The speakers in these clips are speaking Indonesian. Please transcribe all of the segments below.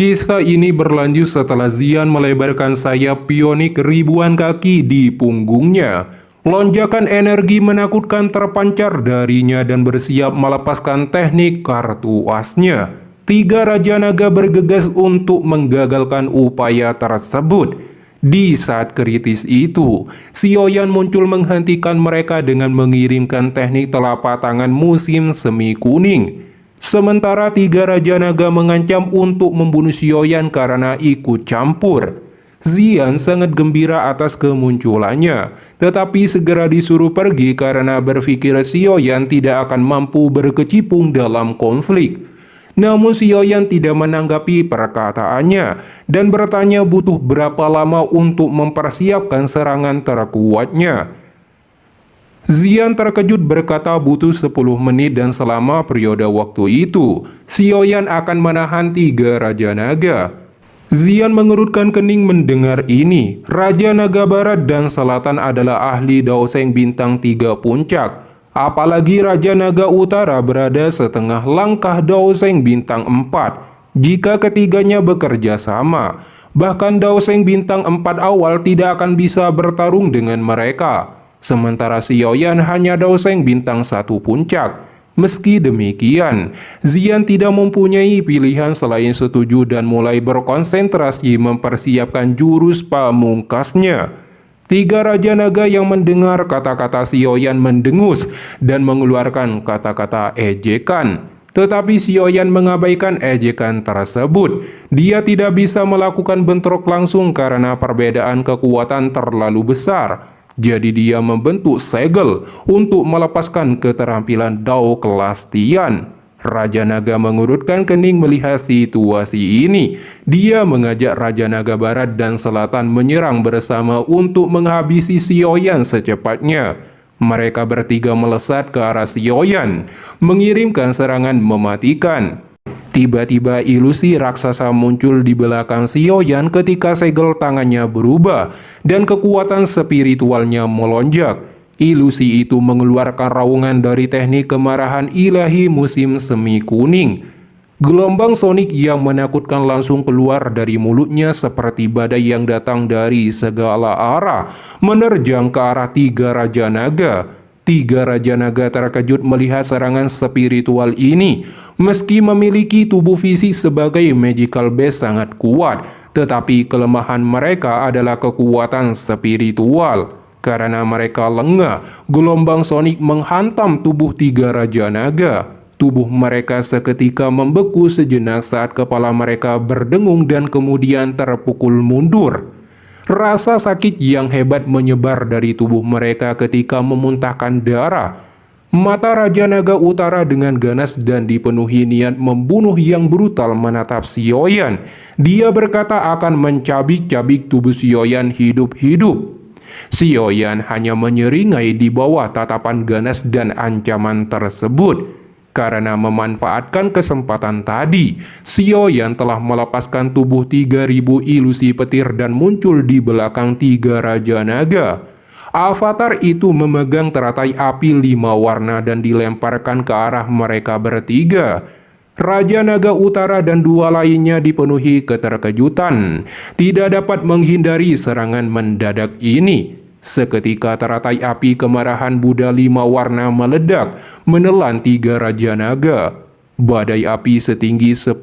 Kisah ini berlanjut setelah Xian melebarkan sayap bionik ribuan kaki di punggungnya. Lonjakan energi menakutkan terpancar darinya dan bersiap melepaskan teknik kartu asnya. Tiga Raja Naga bergegas untuk menggagalkan upaya tersebut. Di saat kritis itu, Xiaoyan muncul menghentikan mereka dengan mengirimkan teknik telapak tangan musim semi kuning. Sementara tiga Raja Naga mengancam untuk membunuh Xiaoyan karena ikut campur. Xian sangat gembira atas kemunculannya, tetapi segera disuruh pergi karena berpikir Xiaoyan tidak akan mampu berkecimpung dalam konflik. Namun Xiaoyan tidak menanggapi perkataannya dan bertanya butuh berapa lama untuk mempersiapkan serangan terkuatnya. Xian terkejut berkata butuh 10 menit dan selama periode waktu itu, Xiaoyan akan menahan tiga Raja Naga. Xian mengerutkan kening mendengar ini. Raja Naga Barat dan Selatan adalah ahli Daoseng bintang 3 puncak. Apalagi Raja Naga Utara berada setengah langkah Daoseng bintang 4. Jika ketiganya bekerja sama, bahkan Daoseng bintang 4 awal tidak akan bisa bertarung dengan mereka. Sementara Xiaoyan hanya Daoseng bintang 1 puncak. Meski demikian, Xian tidak mempunyai pilihan selain setuju dan mulai berkonsentrasi mempersiapkan jurus pamungkasnya. Tiga Raja Naga yang mendengar kata-kata Xiaoyan mendengus dan mengeluarkan kata-kata ejekan. Tetapi Xiaoyan mengabaikan ejekan tersebut. Dia tidak bisa melakukan bentrok langsung karena perbedaan kekuatan terlalu besar. Jadi dia membentuk segel untuk melepaskan keterampilan Dao kelas Tian. Raja Naga mengurutkan kening melihat situasi ini. Dia mengajak Raja Naga Barat dan Selatan menyerang bersama untuk menghabisi Xiaoyan secepatnya. Mereka bertiga melesat ke arah Xiaoyan, mengirimkan serangan mematikan. Tiba-tiba ilusi raksasa muncul di belakang Xiaoyan ketika segel tangannya berubah dan kekuatan spiritualnya melonjak. Ilusi itu mengeluarkan raungan dari teknik kemarahan ilahi musim semi kuning. Gelombang sonik yang menakutkan langsung keluar dari mulutnya seperti badai yang datang dari segala arah, menerjang ke arah tiga Raja Naga. Tiga Raja Naga terkejut melihat serangan spiritual ini. Meski memiliki tubuh fisik sebagai magical base sangat kuat, tetapi kelemahan mereka adalah kekuatan spiritual. Karena mereka lengah, gelombang sonik menghantam tubuh tiga Raja Naga. Tubuh mereka seketika membeku sejenak saat kepala mereka berdengung dan kemudian terpukul mundur. Rasa sakit yang hebat menyebar dari tubuh mereka ketika memuntahkan darah. Mata Raja Naga Utara dengan ganas dan dipenuhi niat membunuh yang brutal menatap Xiaoyan. Dia berkata akan mencabik-cabik tubuh Xiaoyan hidup-hidup. Xiaoyan hanya menyeringai di bawah tatapan ganas dan ancaman tersebut. Karena memanfaatkan kesempatan tadi, Xiaoyan telah melepaskan tubuh 3000 ilusi petir dan muncul di belakang tiga Raja Naga. Avatar itu memegang teratai api 5 warna dan dilemparkan ke arah mereka bertiga. Raja Naga Utara dan dua lainnya dipenuhi keterkejutan, tidak dapat menghindari serangan mendadak ini. Seketika teratai api kemarahan Buddha 5 warna meledak, menelan tiga Raja Naga. Badai api setinggi 10.000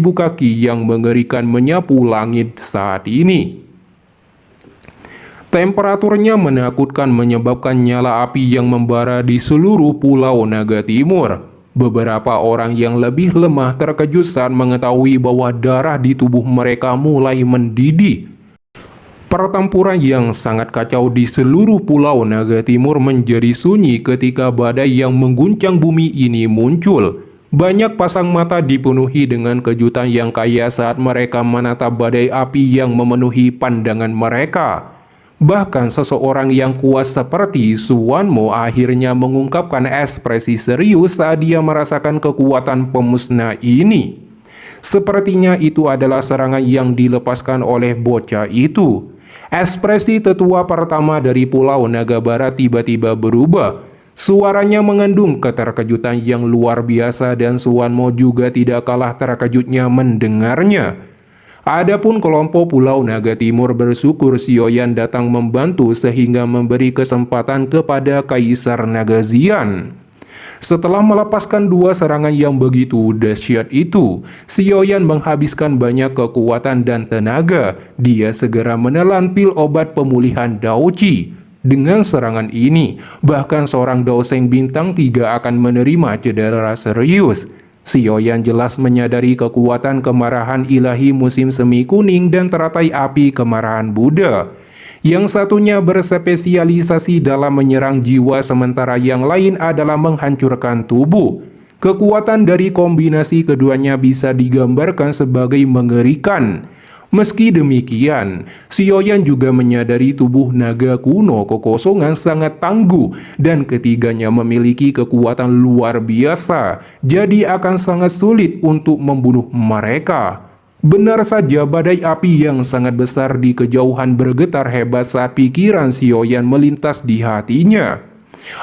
kaki yang mengerikan menyapu langit saat ini. Temperaturnya menakutkan menyebabkan nyala api yang membara di seluruh pulau Naga Timur. Beberapa orang yang lebih lemah terkejut saat mengetahui bahwa darah di tubuh mereka mulai mendidih. Pertempuran yang sangat kacau di seluruh pulau Naga Timur menjadi sunyi ketika badai yang mengguncang bumi ini muncul. Banyak pasang mata dipenuhi dengan kejutan yang kaya saat mereka menatap badai api yang memenuhi pandangan mereka. Bahkan seseorang yang kuat seperti Suwanmo akhirnya mengungkapkan ekspresi serius saat dia merasakan kekuatan pemusnah ini. Sepertinya itu adalah serangan yang dilepaskan oleh bocah itu. Ekspresi tetua pertama dari Pulau Naga Barat tiba-tiba berubah. Suaranya mengandung keterkejutan yang luar biasa dan Suwanmo juga tidak kalah terkejutnya mendengarnya. Adapun kelompok Pulau Naga Timur bersyukur Sioyan datang membantu sehingga memberi kesempatan kepada Kaisar Nagazian. Setelah melepaskan dua serangan yang begitu dahsyat itu, Sioyan menghabiskan banyak kekuatan dan tenaga. Dia segera menelan pil obat pemulihan Daoji. Dengan serangan ini, bahkan seorang Daoseng bintang 3 akan menerima cedera serius. Sioyan jelas menyadari kekuatan kemarahan ilahi musim semi kuning dan teratai api kemarahan Buddha. Yang satunya berspesialisasi dalam menyerang jiwa sementara yang lain adalah menghancurkan tubuh. Kekuatan dari kombinasi keduanya bisa digambarkan sebagai mengerikan. Meski demikian, Sioyan juga menyadari tubuh naga kuno kekosongan sangat tangguh dan ketiganya memiliki kekuatan luar biasa, jadi akan sangat sulit untuk membunuh mereka. Benar saja badai api yang sangat besar di kejauhan bergetar hebat saat pikiran Sioyan melintas di hatinya.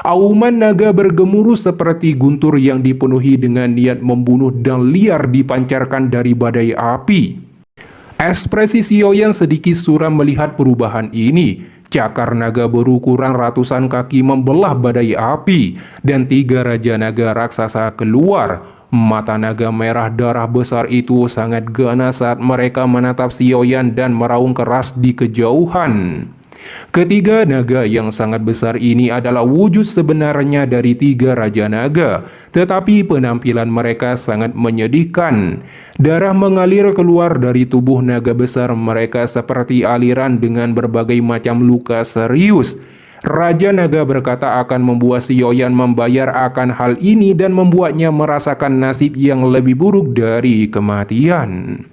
Auman naga bergemuruh seperti guntur yang dipenuhi dengan niat membunuh dan liar dipancarkan dari badai api. Ekspresi Sioyan sedikit suram melihat perubahan ini. Cakar naga berukuran ratusan kaki membelah badai api, dan 3 raja naga raksasa keluar. Mata naga merah darah besar itu sangat ganas saat mereka menatap Sioyan dan meraung keras di kejauhan. Ketiga naga yang sangat besar ini adalah wujud sebenarnya dari 3 raja naga, tetapi penampilan mereka sangat menyedihkan. Darah mengalir keluar dari tubuh naga besar mereka seperti aliran dengan berbagai macam luka serius. Raja naga berkata akan membuat Sioyan membayar akan hal ini dan membuatnya merasakan nasib yang lebih buruk dari kematian.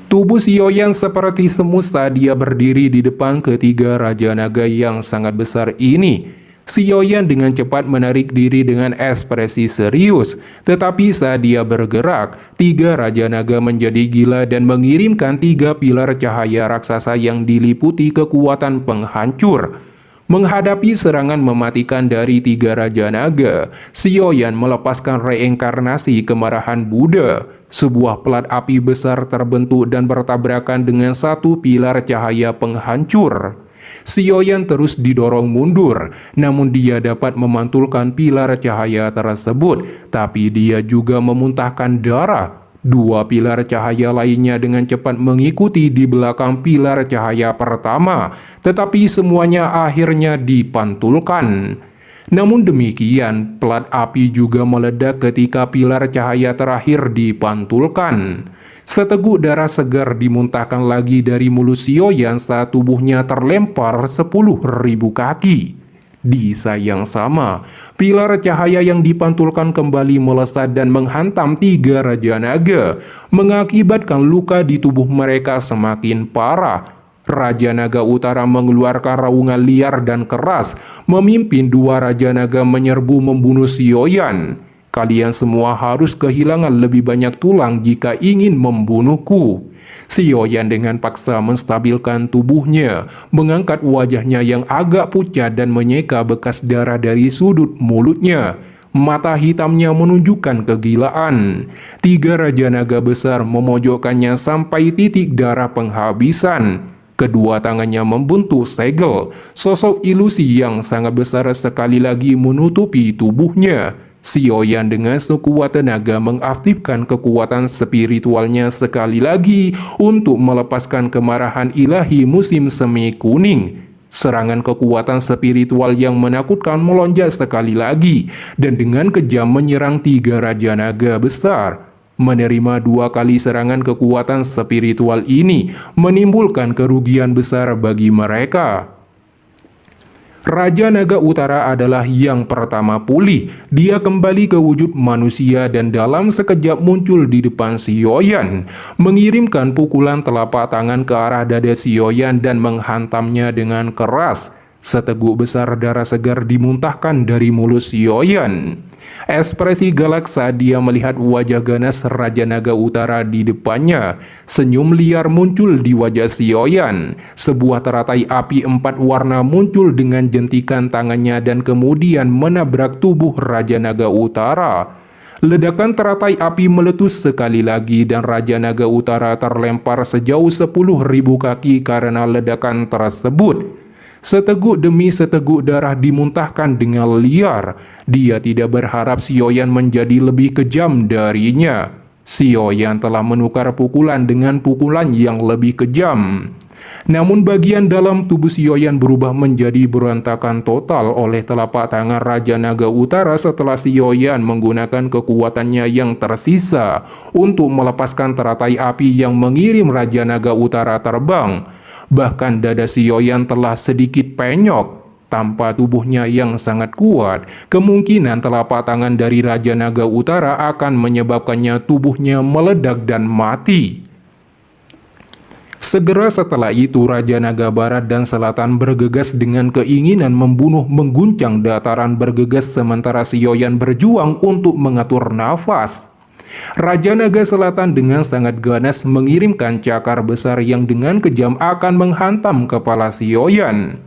Tubuh Sioyan seperti semut saat dia berdiri di depan ketiga raja naga yang sangat besar ini. Sioyan dengan cepat menarik diri dengan ekspresi serius, tetapi saat dia bergerak, 3 raja naga menjadi gila dan mengirimkan 3 pilar cahaya raksasa yang diliputi kekuatan penghancur. Menghadapi serangan mematikan dari 3 raja naga, Sioyan melepaskan reinkarnasi kemarahan Buddha. Sebuah pelat api besar terbentuk dan bertabrakan dengan 1 pilar cahaya penghancur. Sioyan terus didorong mundur, namun dia dapat memantulkan pilar cahaya tersebut, tapi dia juga memuntahkan darah. 2 pilar cahaya lainnya dengan cepat mengikuti di belakang pilar cahaya pertama, tetapi semuanya akhirnya dipantulkan. Namun demikian, pelat api juga meledak ketika pilar cahaya terakhir dipantulkan. Seteguk darah segar dimuntahkan lagi dari mulut Sioyan saat tubuhnya terlempar 10.000 kaki. Di saat yang sama, pilar cahaya yang dipantulkan kembali melesat dan menghantam 3 raja naga, mengakibatkan luka di tubuh mereka semakin parah. Raja Naga Utara mengeluarkan raungan liar dan keras, memimpin 2 raja naga menyerbu membunuh Sioyan. Kalian semua harus kehilangan lebih banyak tulang jika ingin membunuhku. Sioyan dengan paksa menstabilkan tubuhnya, mengangkat wajahnya yang agak pucat dan menyeka bekas darah dari sudut mulutnya. Mata hitamnya menunjukkan kegilaan. 3 raja naga besar memojokkannya sampai titik darah penghabisan. Kedua tangannya membentuk segel, sosok ilusi yang sangat besar sekali lagi menutupi tubuhnya. Sioyan dengan sekuat tenaga mengaktifkan kekuatan spiritualnya sekali lagi untuk melepaskan kemarahan ilahi musim semi kuning. Serangan kekuatan spiritual yang menakutkan melonjak sekali lagi dan dengan kejam menyerang 3 raja naga besar. Menerima 2 kali serangan kekuatan spiritual ini menimbulkan kerugian besar bagi mereka. Raja Naga Utara adalah yang pertama pulih. Dia kembali ke wujud manusia dan dalam sekejap muncul di depan Sioyan, mengirimkan pukulan telapak tangan ke arah dada Sioyan dan menghantamnya dengan keras. Seteguk besar darah segar dimuntahkan dari mulut Sioyan. Ekspresi galak saat dia melihat wajah ganas Raja Naga Utara di depannya. Senyum liar muncul di wajah Sioyan. Sebuah teratai api 4 warna muncul dengan jentikan tangannya dan kemudian menabrak tubuh Raja Naga Utara. Ledakan teratai api meletus sekali lagi dan Raja Naga Utara terlempar sejauh 10.000 kaki karena ledakan tersebut. Seteguk demi seteguk darah dimuntahkan dengan liar. Dia tidak berharap Sioyan menjadi lebih kejam darinya. Sioyan telah menukar pukulan dengan pukulan yang lebih kejam. Namun bagian dalam tubuh Sioyan berubah menjadi berantakan total oleh telapak tangan Raja Naga Utara setelah Sioyan menggunakan kekuatannya yang tersisa untuk melepaskan teratai api yang mengirim Raja Naga Utara terbang. Bahkan dada Sioyan telah sedikit penyok. Tanpa tubuhnya yang sangat kuat, kemungkinan telapak tangan dari Raja Naga Utara akan menyebabkannya tubuhnya meledak dan mati. Segera setelah itu, Raja Naga Barat dan Selatan bergegas dengan keinginan membunuh mengguncang dataran bergegas sementara Sioyan berjuang untuk mengatur nafas. Raja Naga Selatan dengan sangat ganas mengirimkan cakar besar yang dengan kejam akan menghantam kepala Sioyan.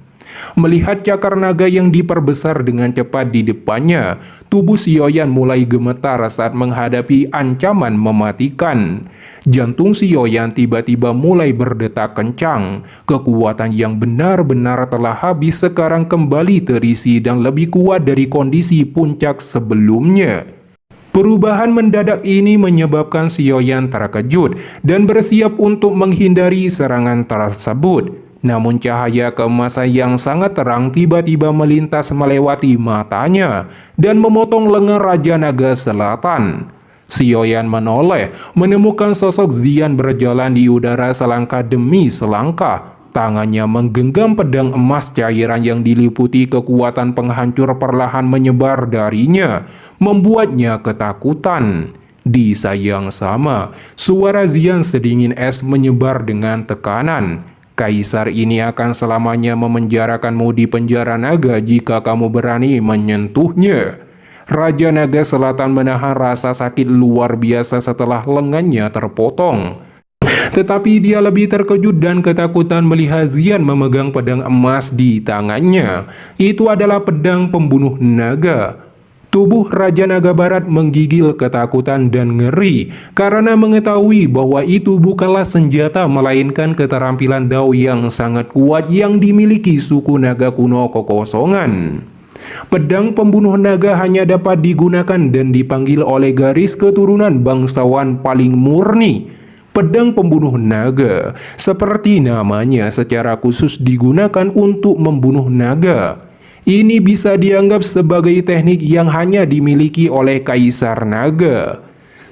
Melihat cakar naga yang diperbesar dengan cepat di depannya, tubuh Sioyan mulai gemetar saat menghadapi ancaman mematikan. Jantung Sioyan tiba-tiba mulai berdetak kencang. Kekuatan yang benar-benar telah habis sekarang kembali terisi dan lebih kuat dari kondisi puncak sebelumnya. Perubahan mendadak ini menyebabkan Sioyan terkejut dan bersiap untuk menghindari serangan tersebut. Namun cahaya keemasan yang sangat terang tiba-tiba melintas melewati matanya dan memotong lengan Raja Naga Selatan. Sioyan menoleh, menemukan sosok Xian berjalan di udara selangkah demi selangkah. Tangannya menggenggam pedang emas cairan yang diliputi kekuatan penghancur perlahan menyebar darinya, membuatnya ketakutan. Di saat yang sama, suara Xian sedingin es menyebar dengan tekanan. Kaisar ini akan selamanya memenjarakanmu di penjara naga jika kamu berani menyentuhnya. Raja Naga Selatan menahan rasa sakit luar biasa setelah lengannya terpotong. Tetapi dia lebih terkejut dan ketakutan melihat Xian memegang pedang emas di tangannya. Itu adalah pedang pembunuh naga. Tubuh Raja Naga Barat menggigil ketakutan dan ngeri karena mengetahui bahwa itu bukanlah senjata melainkan keterampilan Dao yang sangat kuat yang dimiliki suku naga kuno kekosongan. Pedang pembunuh naga hanya dapat digunakan dan dipanggil oleh garis keturunan bangsawan paling murni. Pedang pembunuh naga, seperti namanya, secara khusus digunakan untuk membunuh naga. Ini bisa dianggap sebagai teknik yang hanya dimiliki oleh Kaisar Naga.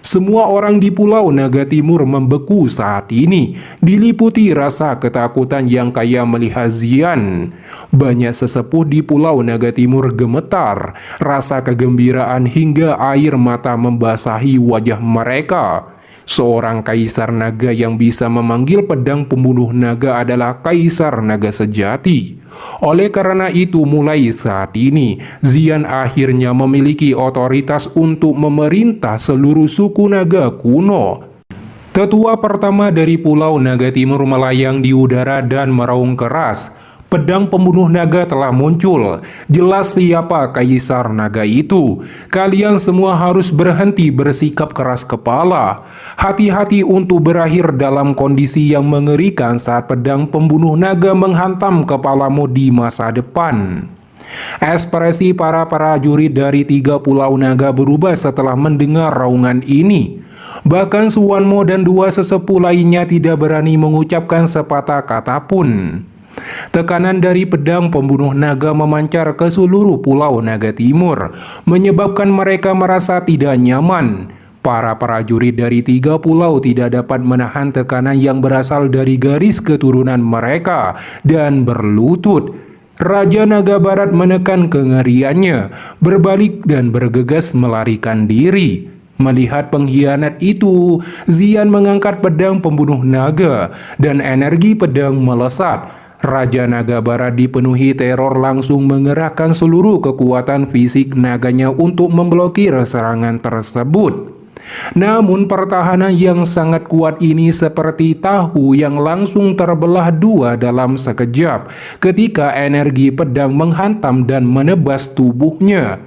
Semua orang di Pulau Naga Timur membeku saat ini, diliputi rasa ketakutan yang kaya melihat Xian. Banyak sesepuh di Pulau Naga Timur gemetar, rasa kegembiraan hingga air mata membasahi wajah mereka. Seorang Kaisar Naga yang bisa memanggil pedang pembunuh naga adalah Kaisar Naga sejati. Oleh karena itu, mulai saat ini, Xian akhirnya memiliki otoritas untuk memerintah seluruh suku naga kuno. Tetua pertama dari Pulau Naga Timur melayang di udara dan meraung keras. Pedang pembunuh naga telah muncul. Jelas siapa Kaisar Naga itu. Kalian semua harus berhenti bersikap keras kepala. Hati-hati untuk berakhir dalam kondisi yang mengerikan saat pedang pembunuh naga menghantam kepalamu di masa depan. Ekspresi para prajurit dari 3 pulau naga berubah setelah mendengar raungan ini. Bahkan Suwanmo dan 2 sesepuh lainnya tidak berani mengucapkan sepatah kata pun. Tekanan dari pedang pembunuh naga memancar ke seluruh Pulau Naga Timur, menyebabkan mereka merasa tidak nyaman. Para prajurit dari 3 pulau tidak dapat menahan tekanan yang berasal dari garis keturunan mereka dan berlutut. Raja Naga Barat menekan kengeriannya, berbalik dan bergegas melarikan diri. Melihat pengkhianat itu, Xian mengangkat pedang pembunuh naga dan energi pedang melesat. Raja Naga Barat dipenuhi teror langsung mengerahkan seluruh kekuatan fisik naganya untuk memblokir serangan tersebut. Namun pertahanan yang sangat kuat ini seperti tahu yang langsung terbelah 2 dalam sekejap ketika energi pedang menghantam dan menebas tubuhnya.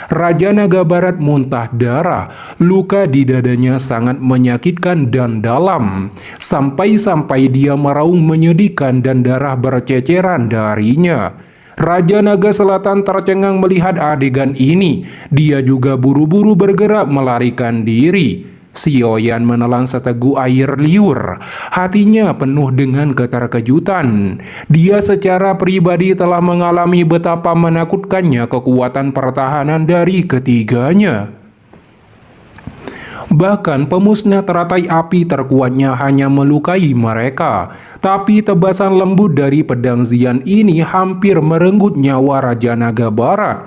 Raja Naga Barat muntah darah, luka di dadanya sangat menyakitkan dan dalam, sampai-sampai dia meraung menyedihkan dan darah berceceran darinya. Raja Naga Selatan tercengang melihat adegan ini, dia juga buru-buru bergerak melarikan diri. Sioyan menelan seteguk air liur, hatinya penuh dengan keterkejutan. Dia secara pribadi telah mengalami betapa menakutkannya kekuatan pertahanan dari ketiganya. Bahkan pemusnah teratai api terkuatnya hanya melukai mereka, tapi tebasan lembut dari pedang Xian ini hampir merenggut nyawa Raja Naga Barat.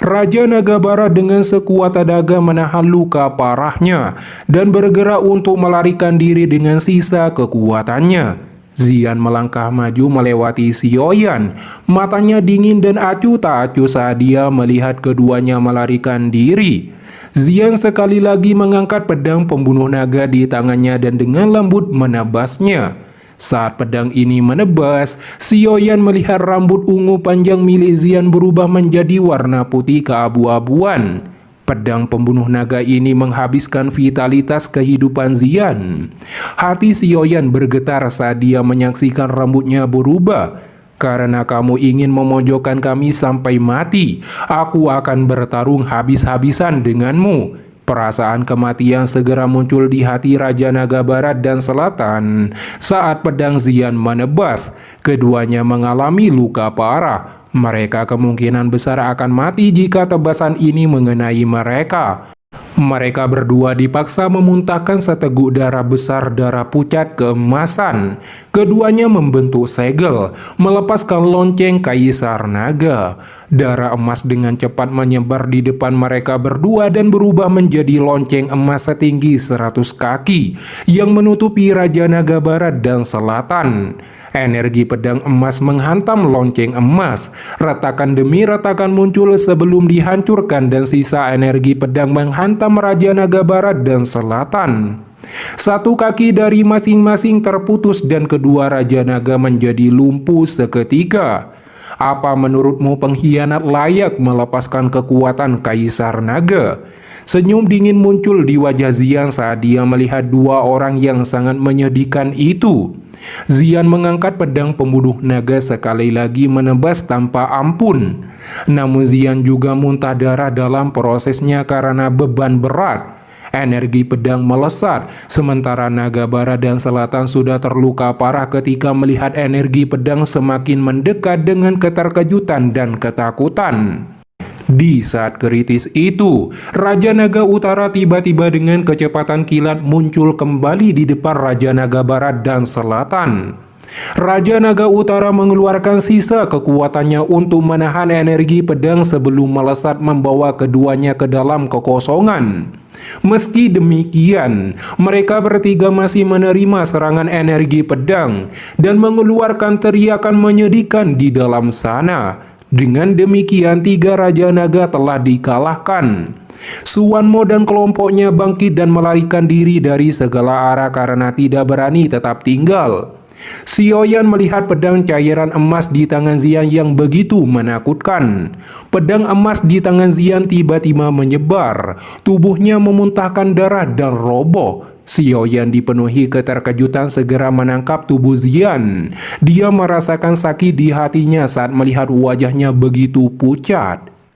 Raja Naga Barat dengan sekuat tenaga menahan luka parahnya dan bergerak untuk melarikan diri dengan sisa kekuatannya. Xian melangkah maju melewati Sioyan, matanya dingin dan acuh tak acuh saat dia melihat keduanya melarikan diri. Xian sekali lagi mengangkat pedang pembunuh naga di tangannya dan dengan lembut menebasnya. Saat pedang ini menebas, Sioyan melihat rambut ungu panjang milik Xian berubah menjadi warna putih keabu-abuan. Pedang pembunuh naga ini menghabiskan vitalitas kehidupan Xian. Hati Sioyan bergetar saat dia menyaksikan rambutnya berubah. Karena kamu ingin memojokkan kami sampai mati, aku akan bertarung habis-habisan denganmu. Perasaan kematian segera muncul di hati Raja Naga Barat dan Selatan saat pedang Xian menebas. Keduanya mengalami luka parah. Mereka kemungkinan besar akan mati jika tebasan ini mengenai mereka. Mereka berdua dipaksa memuntahkan seteguk darah besar, darah pucat keemasan. Keduanya membentuk segel, melepaskan lonceng Kaisar Naga. Darah emas dengan cepat menyebar di depan mereka berdua dan berubah menjadi lonceng emas setinggi 100 kaki yang menutupi Raja Naga Barat dan Selatan. Energi pedang emas menghantam lonceng emas. Retakan demi retakan muncul sebelum dihancurkan dan sisa energi pedang menghantam Raja Naga Barat dan Selatan. Satu kaki dari masing-masing terputus dan kedua Raja Naga menjadi lumpuh seketika. Apa menurutmu pengkhianat layak melepaskan kekuatan Kaisar Naga? Senyum dingin muncul di wajah Xian saat dia melihat dua orang yang sangat menyedihkan itu. Xian mengangkat pedang pembunuh naga sekali lagi menebas tanpa ampun. Namun Xian juga muntah darah dalam prosesnya karena beban berat. Energi pedang melesat, sementara Naga Barat dan Selatan sudah terluka parah ketika melihat energi pedang semakin mendekat dengan keterkejutan dan ketakutan. Di saat kritis itu, Raja Naga Utara tiba-tiba dengan kecepatan kilat muncul kembali di depan Raja Naga Barat dan Selatan. Raja Naga Utara mengeluarkan sisa kekuatannya untuk menahan energi pedang sebelum melesat membawa keduanya ke dalam kekosongan. Meski demikian, mereka bertiga masih menerima serangan energi pedang dan mengeluarkan teriakan menyedihkan di dalam sana. Dengan demikian, tiga Raja Naga telah dikalahkan. Suwanmo dan kelompoknya bangkit dan melarikan diri dari segala arah karena tidak berani tetap tinggal. Sioyan melihat pedang cairan emas di tangan Xian yang begitu menakutkan. Pedang emas di tangan Xian tiba-tiba menyebar, tubuhnya memuntahkan darah dan roboh. Sioyan dipenuhi keterkejutan segera menangkap tubuh Xian. Dia merasakan sakit di hatinya saat melihat wajahnya begitu pucat.